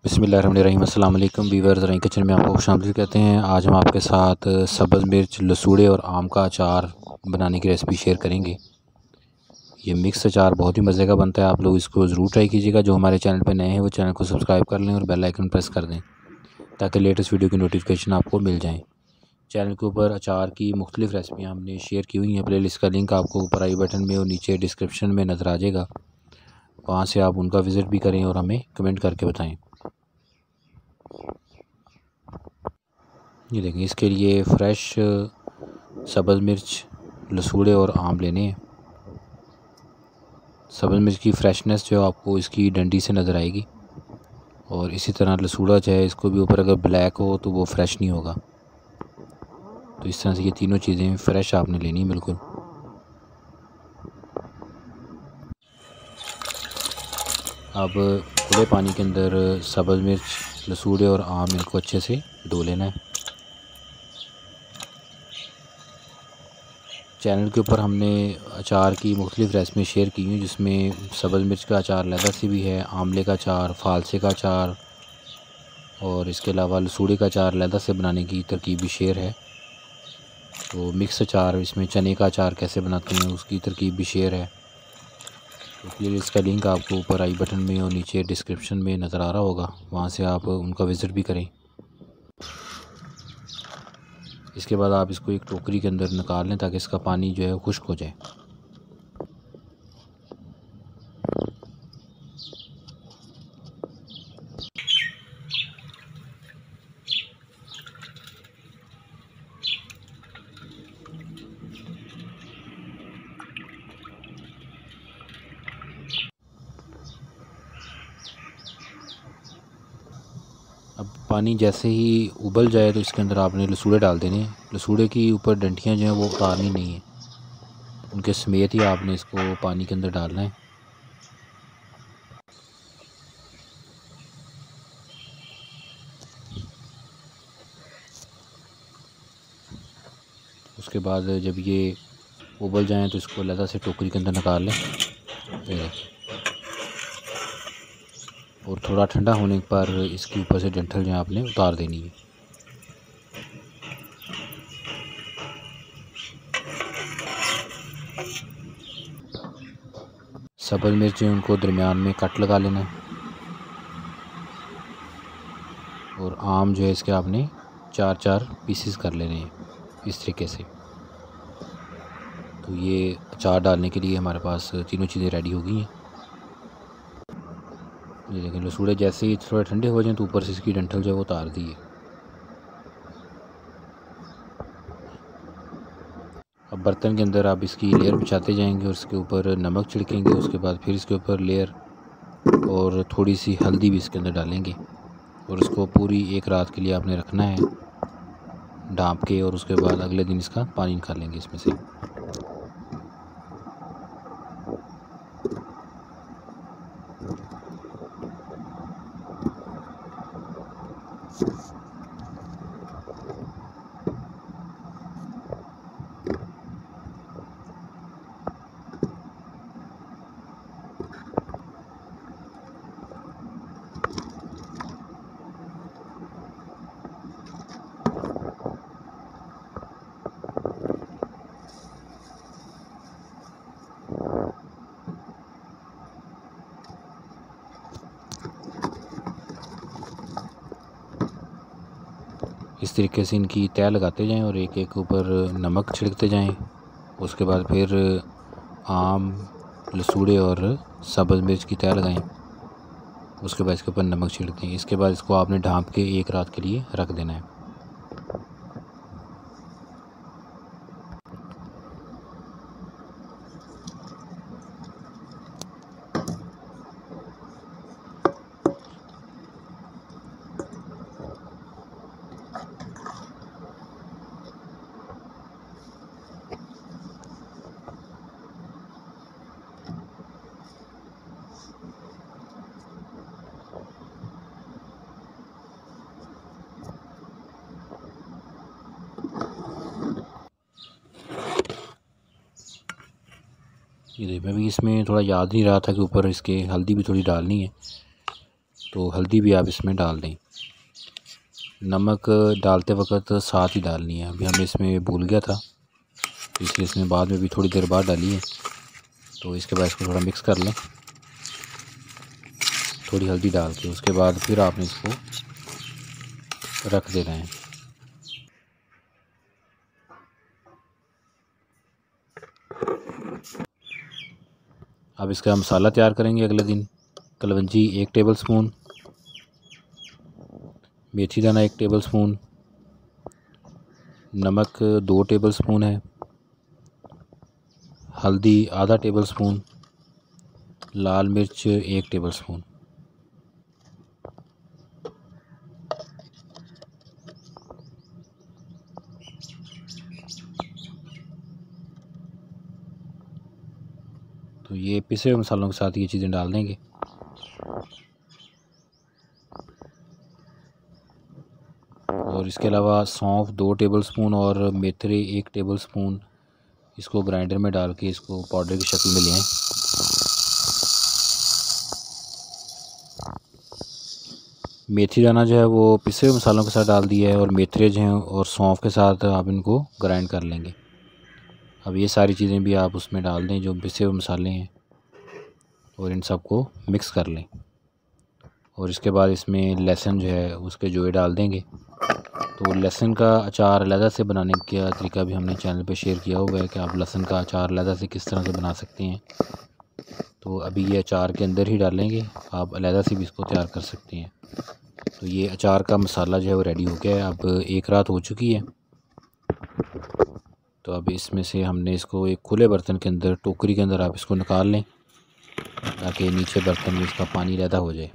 बिस्मिल्लाहिर्रहमानिर्रहीम। अस्सलाम वालेकुम वीवर्स, रही किचन में आपको खुशामदीद कहते हैं। आज हम आपके साथ सब्ज़ मिर्च, लसूड़े और आम का अचार बनाने की रेसिपी शेयर करेंगे। ये मिक्स अचार बहुत ही मज़े का बनता है। आप लोग इसको ज़रूर ट्राई कीजिएगा। जो हमारे चैनल पर नए हैं वो चैनल को सब्सक्राइब कर लें और बेल आइकन प्रेस कर दें ताकि लेटेस्ट वीडियो की नोटिफिकेशन आपको मिल जाएँ। चैनल के ऊपर अचार की मुख्तलिफ़ रेसिपियाँ हमने शेयर की हुई हैं। प्लेलिस्ट का लिंक आपको ऊपर आई बटन में और नीचे डिस्क्रिप्शन में नज़र आ जाएगा। वहाँ से आप उनका विज़िट भी करें और हमें कमेंट करके बताएँ। ये देखें, इसके लिए फ़्रेश सब्ज़ मिर्च, लसूड़े और आम लेने हैं। सब्ज़ मिर्च की फ़्रेशनेस जो आपको इसकी डंडी से नज़र आएगी, और इसी तरह लसूड़ा जो है इसको भी ऊपर अगर ब्लैक हो तो वो फ्रेश नहीं होगा। तो इस तरह से ये तीनों चीज़ें फ़्रेश आपने लेनी है बिल्कुल। अब खुले पानी के अंदर सब्ज़ मिर्च, लसूड़े और आम इनको अच्छे से धो लेना है। चैनल के ऊपर हमने अचार की मुख्तलिफ़ रेसिपी शेयर की हुई, जिसमें सब्ज़ मिर्च का अचार अलग से भी है, आमले का अचार, फ़ालसे का अचार और इसके अलावा लसूड़े का अचार अलग से बनाने की तरकीब भी शेयर है। तो मिक्स अचार, इसमें चने का अचार कैसे बनाते हैं उसकी तरकीब भी शेयर है। तो प्लेलिस्ट का लिंक आपको ऊपर आई बटन में और नीचे डिस्क्रिप्शन में नज़र आ रहा होगा, वहाँ से आप उनका विज़िट भी करें। इसके बाद आप इसको एक टोकरी के अंदर निकाल लें ताकि इसका पानी जो है खुश्क हो जाए। अब पानी जैसे ही उबल जाए तो इसके अंदर आपने लसूड़े डाल देने हैं। लसूड़े की ऊपर डंठियाँ जो हैं वो उतारनी नहीं है, उनके समेत ही आपने इसको पानी के अंदर डालना है। उसके बाद जब ये उबल जाएं तो इसको अलग से टोकरी के अंदर निकाल लें। और थोड़ा ठंडा होने पर इसके ऊपर से डंठल जो है आपने उतार देनी है। सब्ज़ मिर्च उनको दरमियान में कट लगा लेना है। और आम जो है इसके आपने 4-4 पीसेस कर लेने हैं इस तरीके से। तो ये अचार डालने के लिए हमारे पास तीनों चीज़ें रेडी हो गई हैं। ये देखें, लसूड़े जैसे ही थोड़े ठंडे हो जाएं तो ऊपर से इसकी डंठल जो है वो उतार दी है। अब बर्तन के अंदर आप इसकी लेयर बिछाते जाएंगे और इसके ऊपर नमक छिड़केंगे। उसके बाद फिर इसके ऊपर लेयर और थोड़ी सी हल्दी भी इसके अंदर डालेंगे और इसको पूरी एक रात के लिए आपने रखना है ढाँप के। और उसके बाद अगले दिन इसका पानी निकाल लेंगे इसमें से। इस तरीके से इनकी तह लगाते जाएं और एक एक ऊपर नमक छिड़कते जाएं। उसके बाद फिर आम, लसूड़े और सब्ज़ मिर्च की तह लगाएं। उसके बाद इसके ऊपर नमक छिड़क दें। इसके बाद इसको आपने ढाँप के एक रात के लिए रख देना है। ये मैं भी इसमें थोड़ा याद नहीं रहा था कि ऊपर इसके हल्दी भी थोड़ी डालनी है। तो हल्दी भी आप इसमें डाल दें। नमक डालते वक्त साथ ही डालनी है, अभी हमने इसमें भूल गया था तो इसलिए इसमें बाद में भी थोड़ी देर बाद डाली है। तो इसके बाद इसको थोड़ा मिक्स कर लें, थोड़ी हल्दी डाल के। उसके बाद फिर आपने इसको रख देना है। अब इसका मसाला तैयार करेंगे अगले दिन। कलवंजी 1 टेबलस्पून, मेथी दाना 1 टेबलस्पून, नमक 2 टेबलस्पून है, हल्दी आधा टेबलस्पून, लाल मिर्च 1 टेबलस्पून। तो ये पिसे हुए मसालों के साथ ये चीज़ें डाल देंगे। और इसके अलावा सौंफ 2 टेबलस्पून और मेथरे 1 टेबलस्पून, इसको ग्राइंडर में डाल के इसको पाउडर की शक्ल में ले आएं। मेथी दाना जो है वो पिसे हुए मसालों के साथ डाल दिया है और मेथरे जो हैं और सौंफ के साथ आप इनको ग्राइंड कर लेंगे। अब ये सारी चीज़ें भी आप उसमें डाल दें जो पिसे हुए मसाले हैं, और इन सबको मिक्स कर लें। और इसके बाद इसमें लहसुन जो है उसके जोए डाल देंगे। तो लहसुन का अचार अलहदा से बनाने का तरीका भी हमने चैनल पे शेयर किया हुआ है कि आप लहसुन का अचार अलहदा से किस तरह से बना सकते हैं। तो अभी ये अचार के अंदर ही डालेंगे, आप अलहदा से भी इसको तैयार कर सकते हैं। तो ये अचार का मसाला जो है वो रेडी हो गया है। अब 1 रात हो चुकी है, तो अब इसमें से हमने इसको एक खुले बर्तन के अंदर, टोकरी के अंदर आप इसको निकाल लें ताकि नीचे बर्तन में इसका पानी अलहदा हो जाए।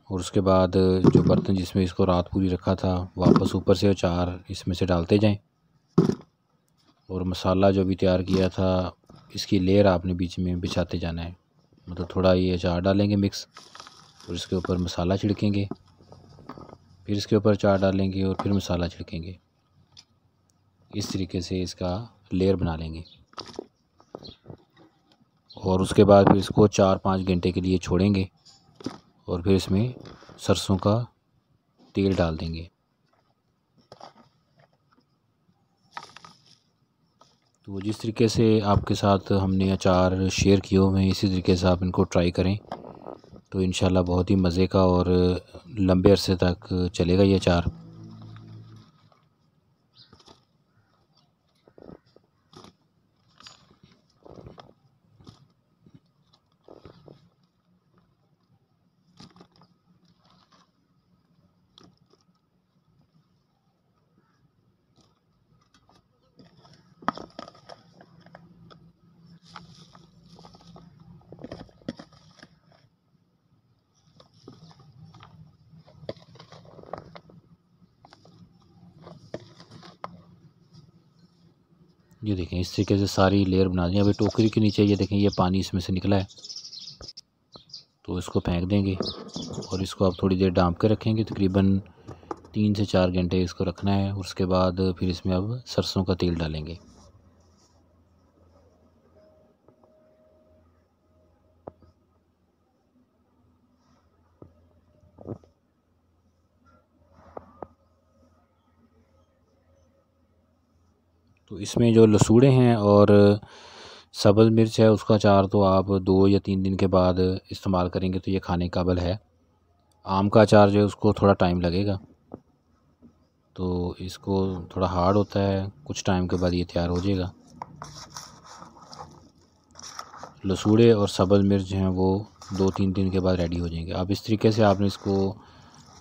और उसके बाद जो बर्तन जिसमें इसको रात पूरी रखा था, वापस ऊपर से अचार इसमें से डालते जाएं। और मसाला जो भी तैयार किया था इसकी लेयर आपने बीच में बिछाते जाना है। मतलब थोड़ा ये अचार डालेंगे मिक्स, और इसके ऊपर मसाला छिड़केंगे, फिर इसके ऊपर अचार डालेंगे और फिर मसाला छिड़केंगे। इस तरीके से इसका लेयर बना लेंगे। और उसके बाद फिर इसको 4-5 घंटे के लिए छोड़ेंगे और फिर इसमें सरसों का तेल डाल देंगे। तो जिस तरीके से आपके साथ हमने अचार शेयर किए हुए हैं, इसी तरीके से आप इनको ट्राई करें तो इंशाल्लाह बहुत ही मज़े का और लंबे अरसे तक चलेगा ये अचार। ये देखें इस तरीके से सारी लेयर बना दी। अभी टोकरी के नीचे ये देखें ये पानी इसमें से निकला है, तो इसको फेंक देंगे और इसको आप थोड़ी देर डांप के रखेंगे। तकरीबन 3 से 4 घंटे इसको रखना है। और उसके बाद फिर इसमें अब सरसों का तेल डालेंगे। तो इसमें जो लसूड़े हैं और सब्ज़ मिर्च है उसका अचार तो आप 2 या 3 दिन के बाद इस्तेमाल करेंगे तो ये खाने काबिल है। आम का अचार जो है उसको थोड़ा टाइम लगेगा, तो इसको थोड़ा हार्ड होता है, कुछ टाइम के बाद ये तैयार हो जाएगा। लसूड़े और सब्ज़ मिर्च हैं वो 2-3 दिन के बाद रेडी हो जाएंगे। अब इस तरीके से आपने इसको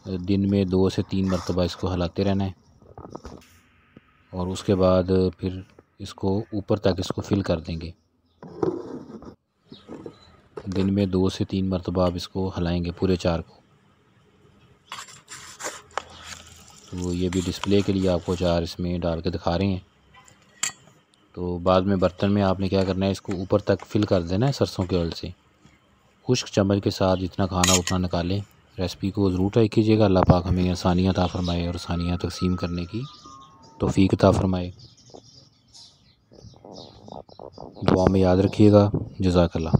दिन में 2 से 3 मरतबा इसको हिलाते रहना है। और उसके बाद फिर इसको ऊपर तक इसको फिल कर देंगे। दिन में 2 से 3 मरतबा आप इसको हिलाएंगे पूरे अचार को। तो ये भी डिस्प्ले के लिए आपको अचार इसमें डाल के दिखा रहे हैं। तो बाद में बर्तन में आपने क्या करना है, इसको ऊपर तक फिल कर देना है सरसों के ऑयल से। खुश्क चम्मच के साथ जितना खाना उतना निकालें। रेसिपी को ज़रूर ट्राई कीजिएगा। अल्लाह पाक हमें आसानियाँ अता फ़रमाए और आसानियाँ तक़सीम करने की तौफ़ीक अता फ़रमाए। दुआ में याद रखिएगा। जज़ाकल्लाह।